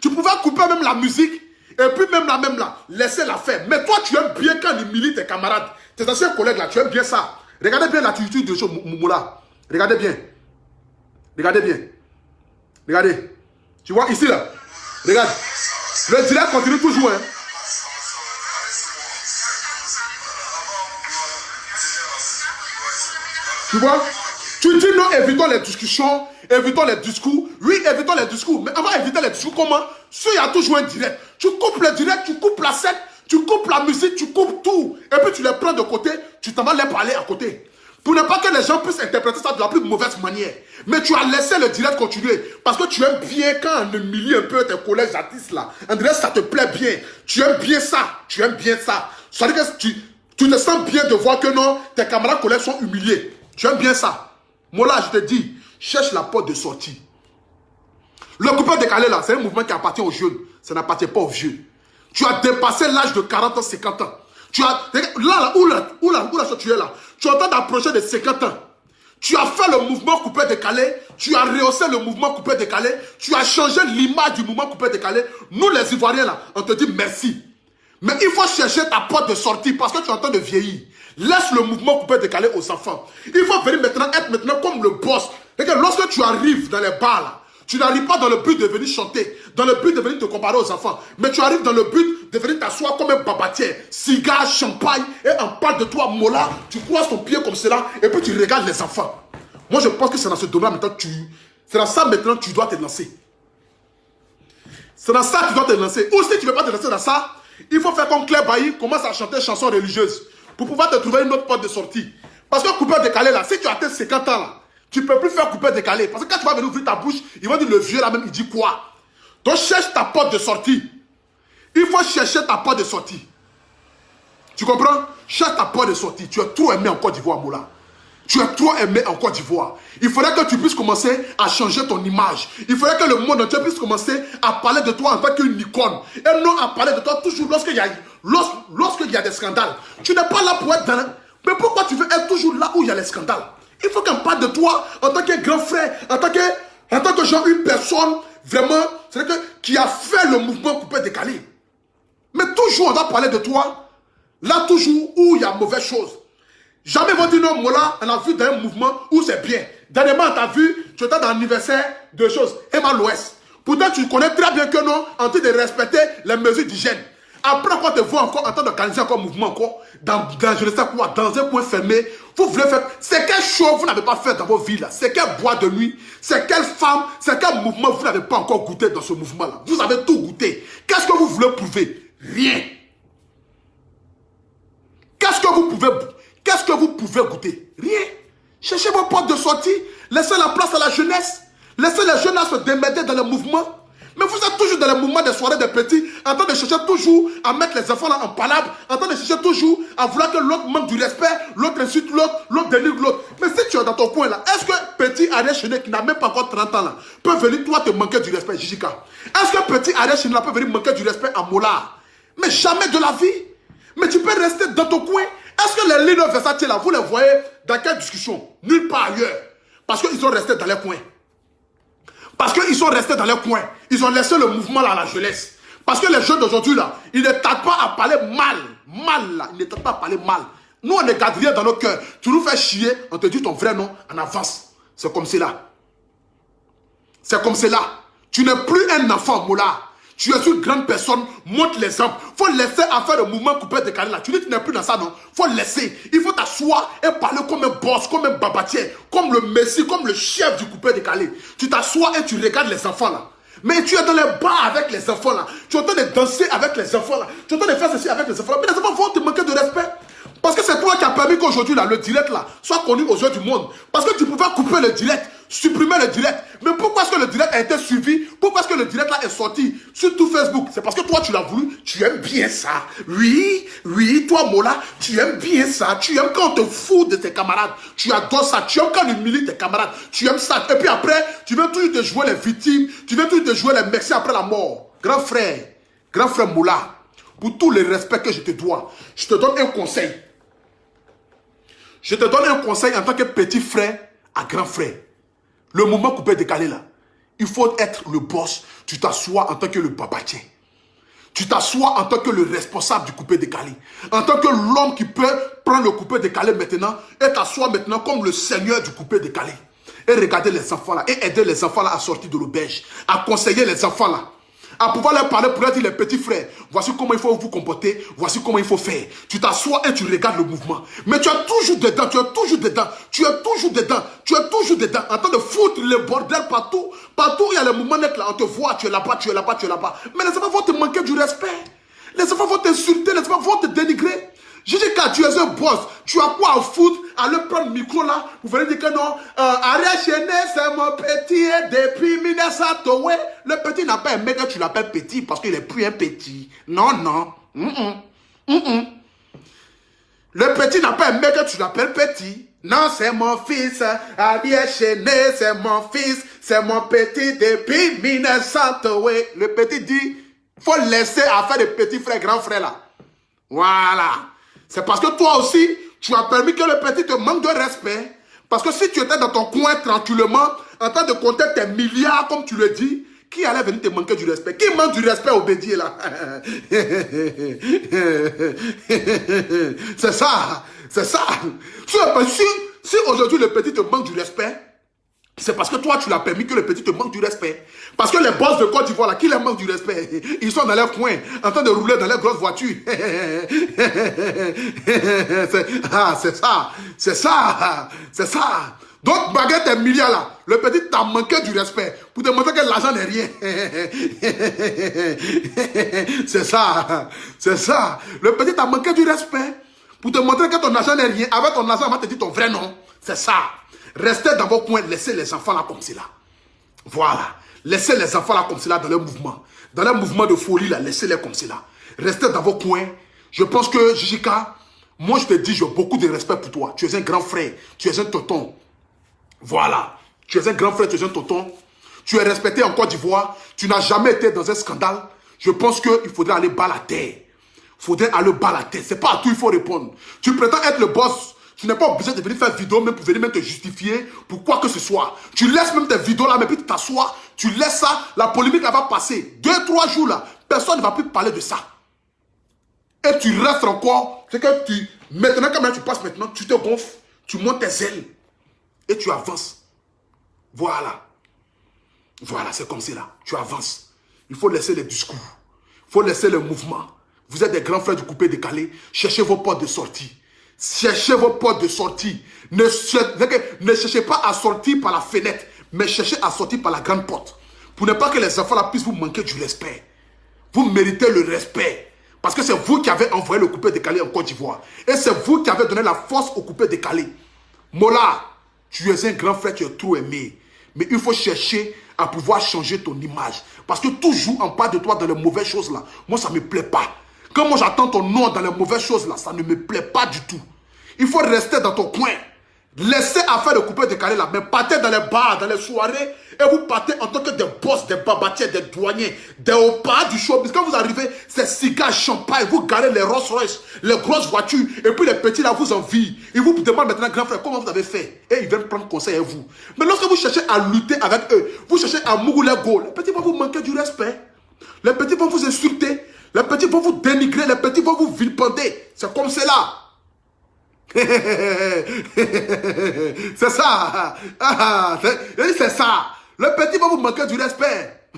tu pouvais couper même la musique. Et puis même là, laissez-la faire. Mais toi, tu aimes bien quand ils militent tes camarades, tes anciens collègues là, tu aimes bien ça. Regardez bien l'attitude de Moula. Regardez bien. Regardez bien. Regardez. Tu vois ici là. Regarde. Le direct continue toujours. Hein. Tu vois? Tu dis non, évitons les discussions, évitons les discours. Oui, évitons les discours. Mais on va éviter les discours comment? Si il y a toujours un direct. Tu coupes le direct, tu coupes la scène, tu coupes la musique, tu coupes tout. Et puis tu les prends de côté, tu t'en vas les parler à côté. Pour ne pas que les gens puissent interpréter ça de la plus mauvaise manière. Mais tu as laissé le direct continuer. Parce que tu aimes bien quand on humilie un peu tes collègues artistes là. André, ça te plaît bien. Tu aimes bien ça. Tu aimes bien ça. Ça veut dire que tu te sens bien de voir que non, tes camarades collègues sont humiliés. Tu aimes bien ça. Moi là, je te dis, cherche la porte de sortie. Le coupé décalé là, c'est un mouvement qui appartient aux jeunes. Ça n'appartient pas aux vieux. Tu as dépassé l'âge de 40 ans, 50 ans. Tu as, là, tu es là. Tu es en train d'approcher de 50 ans. Tu as fait le mouvement coupé décalé. Tu as rehaussé le mouvement coupé décalé. Tu as changé l'image du mouvement coupé décalé. Nous les Ivoiriens là, on te dit merci. Mais il faut chercher ta porte de sortie parce que tu es en train de vieillir. Laisse le mouvement coupé décalé aux enfants. Il faut venir maintenant être maintenant comme le boss. Regarde, lorsque tu arrives dans les bars là, tu n'arrives pas dans le but de venir chanter, dans le but de venir te comparer aux enfants, mais tu arrives dans le but de venir t'asseoir comme un babatier, cigare, champagne, et on parle de toi, Mola, tu croises ton pied comme cela, et puis tu regardes les enfants. Moi je pense que c'est dans ce domaine maintenant c'est dans ça maintenant que tu dois te lancer. C'est dans ça que tu dois te lancer. Ou si tu ne veux pas te lancer dans ça, il faut faire comme Claire Bailly, commence à chanter chansons religieuses, pour pouvoir te trouver une autre porte de sortie. Parce que couper décalé là, si tu as atteint 50 ans là, tu ne peux plus faire couper décalé. Parce que quand tu vas venir ouvrir ta bouche, ils vont dire le vieux là même, il dit quoi? Donc cherche ta porte de sortie. Il faut chercher ta porte de sortie. Tu comprends? Cherche ta porte de sortie. Tu es trop aimé en Côte d'Ivoire, Moula. Tu es trop aimé en Côte d'Ivoire. Il faudrait que tu puisses commencer à changer ton image. Il faudrait que le monde entier puisse commencer à parler de toi en tant qu'une icône. Et non à parler de toi toujours lorsqu'il y a des scandales. Tu n'es pas là pour être dans... Mais pourquoi tu veux être toujours là où il y a les scandales? Il faut qu'on parle de toi en tant que grand frère, en tant que genre une personne vraiment, c'est-à-dire qui a fait le mouvement coupé décalé. Mais toujours on doit parler de toi, là toujours où il y a mauvaise chose. Jamais vont dire non, Mola, on a vu dans un mouvement où c'est bien. Dernièrement, tu as vu, tu étais dans l'anniversaire de choses, Emma l'Ouest. Pourtant, tu connais très bien que non, en train de respecter les mesures d'hygiène. Après, quand tu te vois encore en train d'organiser encore un mouvement, encore, dans je ne sais quoi, dans un coin fermé, vous voulez faire. C'est quelle chose vous n'avez pas fait dans vos villes là? C'est quelle boîte de nuit? C'est quelle femme? C'est quel mouvement vous n'avez pas encore goûté dans ce mouvement-là? Vous avez tout goûté. Qu'est-ce que vous voulez prouver? Rien. Qu'est-ce que vous pouvez goûter? Rien. Cherchez vos portes de sortie. Laissez la place à la jeunesse. Laissez les jeunes se démerder dans le mouvement. Mais vous êtes toujours dans le mouvement des soirées des petits, en train de chercher toujours à mettre les enfants là en palabre, en train de chercher toujours à vouloir que l'autre manque du respect, l'autre insulte l'autre dénigre l'autre. Mais si tu es dans ton coin là, est-ce que petit Ariel Chenet qui n'a même pas encore 30 ans là, peut venir toi te manquer du respect, Jijika? Est-ce que petit Ariel Chenet là peut venir manquer du respect à Mola? Mais jamais de la vie. Mais tu peux rester dans ton coin. Est-ce que les leaders Versace là, vous les voyez dans quelle discussion? Nulle part ailleurs. Parce qu'ils sont restés dans les coins. Parce qu'ils sont restés dans les coins. Ils ont laissé le mouvement là à la jeunesse. Parce que les jeunes d'aujourd'hui là, ils ne tardent pas à parler mal. Mal là, ils ne tardent pas à parler mal. Nous on ne garde rien dans nos cœurs. Tu nous fais chier, on te dit ton vrai nom en avance. C'est comme cela. C'est comme cela. Tu n'es plus un enfant, Mola. Tu es une grande personne, montre l'exemple. Il faut laisser à faire le mouvement coupé décalé là. Tu dis que tu n'es plus dans ça, non? Il faut laisser. Il faut t'asseoir et parler comme un boss, comme un babatier, comme le messie, comme le chef du coupé décalé. Tu t'assois et tu regardes les enfants là. Mais tu es dans les bars avec les enfants là. Tu es en train de danser avec les enfants là. Tu es en train de faire ceci avec les enfants là. Mais les enfants vont te manquer de respect. Parce que c'est toi qui as permis qu'aujourd'hui là, le direct là, soit connu aux yeux du monde. Parce que tu pouvais couper le direct, supprimer le direct. Mais pourquoi est-ce que le direct a été suivi? Pourquoi est-ce que le direct là est sorti sur tout Facebook? C'est parce que toi tu l'as voulu, tu aimes bien ça. Oui, oui, toi Mola, tu aimes bien ça. Tu aimes quand on te fout de tes camarades. Tu adores ça. Tu aimes quand on humilie tes camarades. Tu aimes ça. Et puis après, tu viens toujours te jouer les victimes. Tu viens toujours te jouer les merci après la mort. Grand frère Mola, pour tout le respect que je te dois, je te donne un conseil. Je te donne un conseil en tant que petit frère à grand frère. Le mouvement coupé décalé là, il faut être le boss. Tu t'assois en tant que le babatier. Tu t'assois en tant que le responsable du coupé décalé. En tant que l'homme qui peut prendre le coupé décalé maintenant et t'asseoir maintenant comme le seigneur du coupé décalé. Et regarder les enfants là et aider les enfants là à sortir de l'auberge. À conseiller les enfants là. À pouvoir leur parler pour leur dire les petits frères, voici comment il faut vous comporter, voici comment il faut faire. Tu t'assois et tu regardes le mouvement. Mais tu es toujours dedans, tu es toujours dedans, tu es toujours dedans, tu es toujours dedans, en train de foutre le bordel partout. Partout où il y a le mouvement net là, on te voit, tu es là-bas, tu es là-bas, tu es là-bas. Mais les enfants vont te manquer du respect. Les enfants vont t'insulter, les enfants vont te dénigrer. Jijika, tu es un boss, tu as quoi à foutre à leur prendre le micro là, vous venez dire que non, Ariel Chenet c'est mon petit depuis 1900, ouais. Le petit n'a pas aimé que tu l'appelles petit parce qu'il est plus un petit. Non, non. Le petit n'a pas aimé que tu l'appelles petit. Non, c'est mon fils, Ariel Chenet c'est mon fils, c'est mon petit depuis 1900, ouais. Le petit dit, faut laisser à faire des petits frères, grands frères là. Voilà. C'est parce que toi aussi, tu as permis que le petit te manque de respect. Parce que si tu étais dans ton coin tranquillement, en train de compter tes milliards, comme tu le dis, qui allait venir te manquer du respect? Qui manque du respect au bédier là? C'est ça. C'est ça. Si aujourd'hui le petit te manque du respect, c'est parce que toi, tu l'as permis que le petit te manque du respect. Parce que les boss de Côte d'Ivoire, là, qui leur manque du respect? Ils sont dans leur coin, en train de rouler dans leurs grosses voitures. C'est ça. C'est ça. C'est ça. Donc, malgré tes milliards, là, le petit t'a manqué du respect pour te montrer que l'argent n'est rien. C'est ça. C'est ça. Le petit t'a manqué du respect pour te montrer que ton argent n'est rien. Avec ton argent, on va te dire ton vrai nom. C'est ça. Restez dans vos coins, laissez les enfants là comme cela. Voilà. Laissez les enfants là comme cela dans leur mouvement. Dans leur mouvement de folie là, laissez-les comme cela. Restez dans vos coins. Je pense que Jijika, Moi, je te dis, j'ai beaucoup de respect pour toi. Tu es un grand frère. Tu es un tonton. Voilà. Tu es un grand frère, tu es un tonton. Tu es respecté en Côte d'Ivoire. Tu n'as jamais été dans un scandale. Je pense qu'il faudrait aller bas la terre. Il faudrait aller bas la tête. C'est pas à tout il faut répondre. Tu prétends être le boss. Tu n'es pas obligé de venir faire vidéo même pour venir même te justifier pour quoi que ce soit. Tu laisses même tes vidéos là, mais puis tu t'assois. Tu laisses ça. La polémique elle va passer. 2-3 jours là. Personne ne va plus parler de ça. Et tu restes encore. C'est que tu... Maintenant, quand tu passes maintenant, tu te gonfles. Tu montes tes ailes. Et tu avances. Voilà. Voilà, c'est comme ça là. Tu avances. Il faut laisser les discours. Il faut laisser le mouvement. Vous êtes des grands frères du coupé décalé. Cherchez vos portes de sortie. Cherchez vos portes de sortie. Ne cherchez pas à sortir par la fenêtre, mais cherchez à sortir par la grande porte. Pour ne pas que les enfants là puissent vous manquer du respect. Vous méritez le respect. Parce que c'est vous qui avez envoyé le coupé décalé en Côte d'Ivoire. Et c'est vous qui avez donné la force au coupé décalé. Mola, tu es un grand frère, tu es trop aimé. Mais il faut chercher à pouvoir changer ton image. Parce que toujours en bas de toi dans les mauvaises choses là, moi ça ne me plaît pas. Quand moi j'entends ton nom dans les mauvaises choses là, ça ne me plaît pas du tout. Il faut rester dans ton coin. Laissez affaire de couper décalé là, mais partez dans les bars, dans les soirées, et vous partez en tant que des boss, des babatiers, des douaniers, des haut-pas du showbiz. Quand vous arrivez, c'est cigares, champagne, vous garez les Rolls Royce, les grosses voitures, et puis les petits là vous envient. Ils vous demandent maintenant, grand frère, comment vous avez fait? Et ils viennent prendre conseil à vous. Mais lorsque vous cherchez à lutter avec eux, vous cherchez à mourir les go, les petits vont vous manquer du respect. Les petits vont vous insulter, les petits vont vous dénigrer, les petits vont vous vilipender. C'est comme cela. C'est ça. C'est ça. Le petit va vous manquer du respect.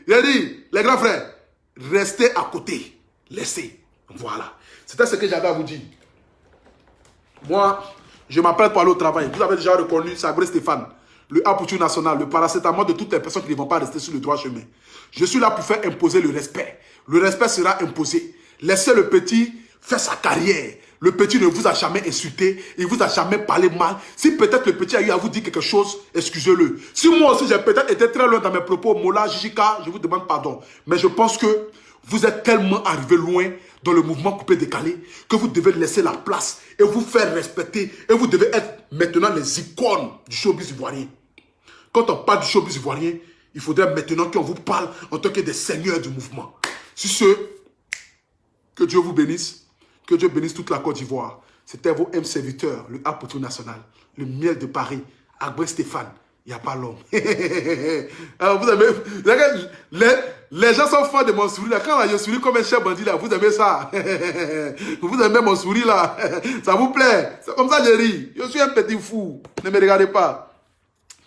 Il a dit, les grands frères, restez à côté. Laissez. Voilà. C'était ce que j'avais à vous dire. Moi, je m'apprête pour aller au travail. Vous avez déjà reconnu Sabré Stéphane, le Apoutou national, le paracétamol de toutes les personnes qui ne vont pas rester sur le droit chemin. Je suis là pour faire imposer le respect. Le respect sera imposé. Laissez le petit faire sa carrière. Le petit ne vous a jamais insulté. Il ne vous a jamais parlé mal. Si peut-être le petit a eu à vous dire quelque chose, excusez-le. Si moi aussi j'ai peut-être été très loin dans mes propos, Mola, Jijika, je vous demande pardon. Mais je pense que vous êtes tellement arrivé loin dans le mouvement coupé décalé que vous devez laisser la place et vous faire respecter. Et vous devez être maintenant les icônes du showbiz ivoirien. Quand on parle du showbiz ivoirien, il faudrait maintenant qu'on vous parle en tant que des seigneurs du mouvement. Sur ce, que Dieu vous bénisse. Que Dieu bénisse toute la Côte d'Ivoire. C'était vos M serviteurs, le Apoutou national, le miel de Paris, Sabré Stéphane. Il n'y a pas l'homme. Vous aimez, les gens sont fans de mon sourire. Là. Quand je souris comme un chef bandit, là, vous aimez ça. Vous aimez mon sourire là. Ça vous plaît. C'est comme ça que je ris. Je suis un petit fou. Ne me regardez pas.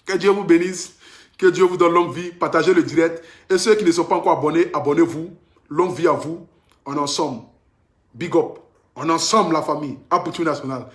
Que Dieu vous bénisse. Que Dieu vous donne longue vie. Partagez le direct. Et ceux qui ne sont pas encore abonnés, abonnez-vous. Longue vie à vous. On est ensemble. Big up. On est ensemble, la famille. Apoutou national.